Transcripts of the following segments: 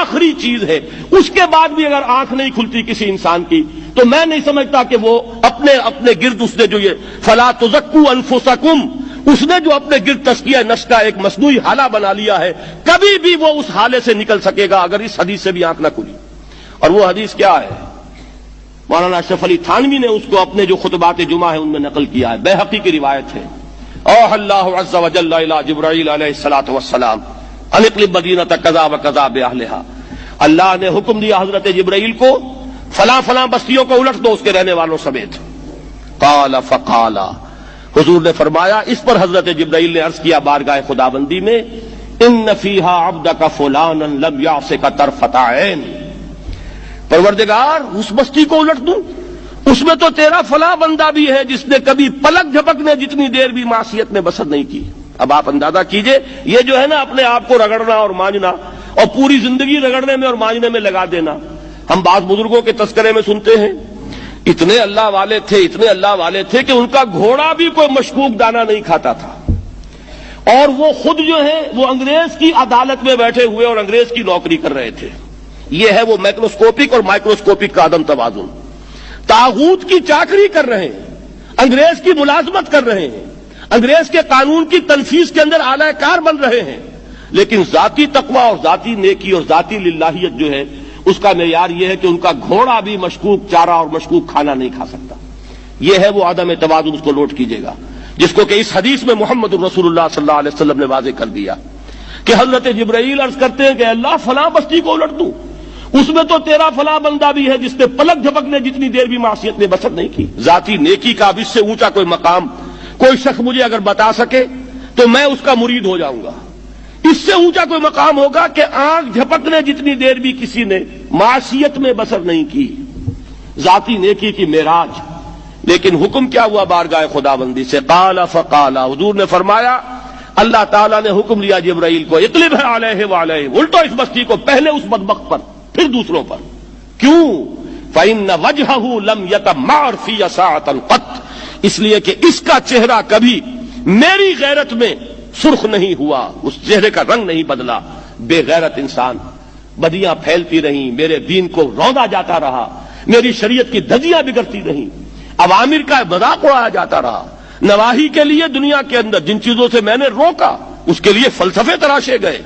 آخری چیز ہے، اس کے بعد بھی اگر آنکھ نہیں کھلتی کسی انسان کی تو میں نہیں سمجھتا کہ وہ اپنے گرد اس نے جو یہ فلا تزکوا انفسکم، اس نے جو اپنے گرد تزکیہ نفس کا ایک مصنوعی حالہ بنا لیا ہے، کبھی بھی وہ اس حالے سے نکل سکے گا اگر اس حدیث سے بھی آنکھ نہ کھلی۔ اور وہ حدیث کیا ہے؟ مولانا اشرف علی تھانوی نے اس کو اپنے جو خطبات جمعہ ہیں ان میں نقل کیا ہے، بیہقی کی روایت ہے۔ اوحى اللہ عز وجل الی جبرائیل علیہ الصلوۃ والسلام ان اقلب مدینۃ کذا وکذا باہلھا، اللہ نے حکم دیا حضرت جبرائیل کو فلاں فلاں بستیوں کو الٹ دو اس کے رہنے والوں سمیت۔ قال فقال، حضور نے فرمایا، اس پر حضرت جبرائیل نے عرض کیا بارگاہ خداوندی میں، ان فیھا عبدک فلانا لم یعصک طرفۃ عین، پروردگار اس بستی کو الٹ دوں، اس میں تو تیرا فلاں بندہ بھی ہے جس نے کبھی پلک جھپکنے جتنی دیر بھی معصیت میں بسر نہیں کی۔ اب آپ اندازہ کیجئے، یہ جو ہے نا اپنے آپ کو رگڑنا اور مانجنا اور پوری زندگی رگڑنے میں اور مانجنے میں لگا دینا، ہم بعض بزرگوں کے تذکرے میں سنتے ہیں اتنے اللہ والے تھے، اتنے اللہ والے تھے کہ ان کا گھوڑا بھی کوئی مشکوک دانہ نہیں کھاتا تھا، اور وہ خود جو ہے وہ انگریز کی عدالت میں بیٹھے ہوئے اور انگریز کی نوکری کر رہے تھے۔ یہ ہے وہ میکروسکوپک اور مائکروسکوپک کا عدم توازن، طاغوت کی چاکری کر رہے ہیں، انگریز کی ملازمت کر رہے ہیں، انگریز کے قانون کی تنفیذ کے اندر اعلی کار بن رہے ہیں، لیکن ذاتی تقوی اور ذاتی نیکی اور ذاتی للہیت جو ہے اس کا معیار یہ ہے کہ ان کا گھوڑا بھی مشکوک چارہ اور مشکوک کھانا نہیں کھا سکتا۔ یہ ہے وہ عدم توازن، اس کو نوٹ کیجئے گا، جس کو کہ اس حدیث میں محمد الرسول اللہ صلی اللہ علیہ وسلم نے واضح کر دیا کہ حضرت جبرائیل عرض کرتے ہیں کہ اللہ فلاں بستی کو الٹ دوں، اس میں تو تیرا فلاں بندہ بھی ہے جس نے پلک جھپکنے جتنی دیر بھی معصیت میں بسر نہیں کی۔ ذاتی نیکی کا اب اس سے اونچا کوئی مقام کوئی شخص مجھے اگر بتا سکے تو میں اس کا مرید ہو جاؤں گا۔ اس سے اونچا کوئی مقام ہوگا کہ آنکھ جھپکنے جتنی دیر بھی کسی نے معصیت میں بسر نہیں کی، ذاتی نیکی کی معراج۔ لیکن حکم کیا ہوا بارگاہ خداوندی سے؟ قال فقال، حضور نے فرمایا، اللہ تعالیٰ نے حکم لیا جبرائیل کو، اقلب علیہ وعلیہ، الٹو اس بستی کو، پہلے اس بدبخت پر پھر دوسروں پر۔ کیوں؟ فإن وجهه لم يتمعر في ساعة قط، اس لیے کہ اس کا چہرہ کبھی میری غیرت میں سرخ نہیں ہوا، اس چہرے کا رنگ نہیں بدلا۔ بے غیرت انسان، بدیاں پھیلتی رہیں، میرے دین کو روندا جاتا رہا، میری شریعت کی دھجیاں بگڑتی رہیں، عوامر کا مذاق اڑایا جاتا رہا، نواہی کے لیے دنیا کے اندر جن چیزوں سے میں نے روکا اس کے لیے فلسفے تراشے گئے،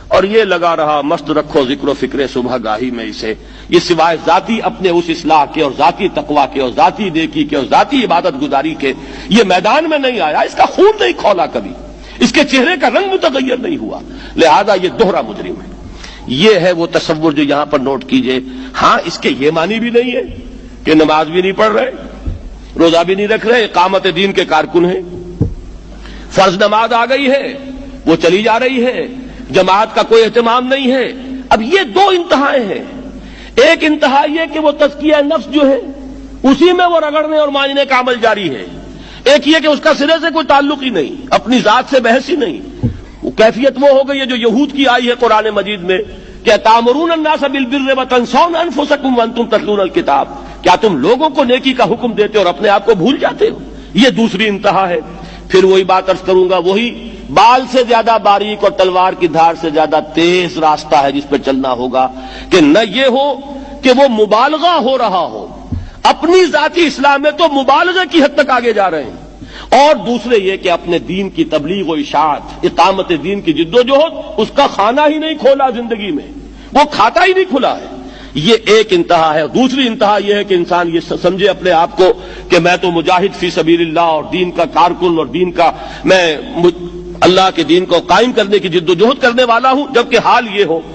اور یہ لگا رہا مست رکھو ذکر و فکر صبح گاہی میں اسے، یہ سوائے ذاتی اپنے اس اصلاح کے اور ذاتی تقوی کے اور ذاتی نیکی کے اور ذاتی عبادت گزاری کے یہ میدان میں نہیں آیا، اس کا خون نہیں کھولا کبھی، اس کے چہرے کا رنگ متغیر نہیں ہوا، لہذا یہ دوہرا مجرم ہے۔ یہ ہے وہ تصور جو یہاں پر نوٹ کیجئے۔ ہاں، اس کے یہ معنی بھی نہیں ہے کہ نماز بھی نہیں پڑھ رہے، روزہ بھی نہیں رکھ رہے، اقامت دین کے کارکن ہیں، فرض نماز آ گئی ہے وہ چلی جا رہی ہے، جماعت کا کوئی اہتمام نہیں ہے۔ اب یہ دو انتہائیں ہیں، ایک انتہا یہ کہ وہ تزکیہ نفس جو ہے اسی میں وہ رگڑنے اور مانجنے کا عمل جاری ہے، ایک یہ کہ اس کا سرے سے کوئی تعلق ہی نہیں، اپنی ذات سے بحث ہی نہیں۔ وہ کیفیت وہ ہو گئی ہے جو یہود کی آئی ہے قرآن مجید میں کہ تامرون الناس بالبر وتنسون انفسکم وانتم تتلون الکتاب، کیا تم لوگوں کو نیکی کا حکم دیتے اور اپنے آپ کو بھول جاتے ہو؟ یہ دوسری انتہا ہے۔ پھر وہی بات عرض کروں گا، وہی بال سے زیادہ باریک اور تلوار کی دھار سے زیادہ تیز راستہ ہے جس پہ چلنا ہوگا کہ نہ یہ ہو کہ وہ مبالغہ ہو رہا ہو، اپنی ذاتی اصلاح میں تو مبالغہ کی حد تک آگے جا رہے ہیں، اور دوسرے یہ کہ اپنے دین کی تبلیغ و اشاعت، اقامت دین کی جد و جہد، اس کا کھانا ہی نہیں کھولا زندگی میں، وہ کھاتا ہی نہیں کھلا ہے۔ یہ ایک انتہا ہے۔ دوسری انتہا یہ ہے کہ انسان یہ سمجھے اپنے آپ کو کہ میں تو مجاہد فی سبیل اللہ اور دین کا کارکن اور دین کا میں اللہ کے دین کو قائم کرنے کی جد و جہد کرنے والا ہوں، جبکہ حال یہ ہو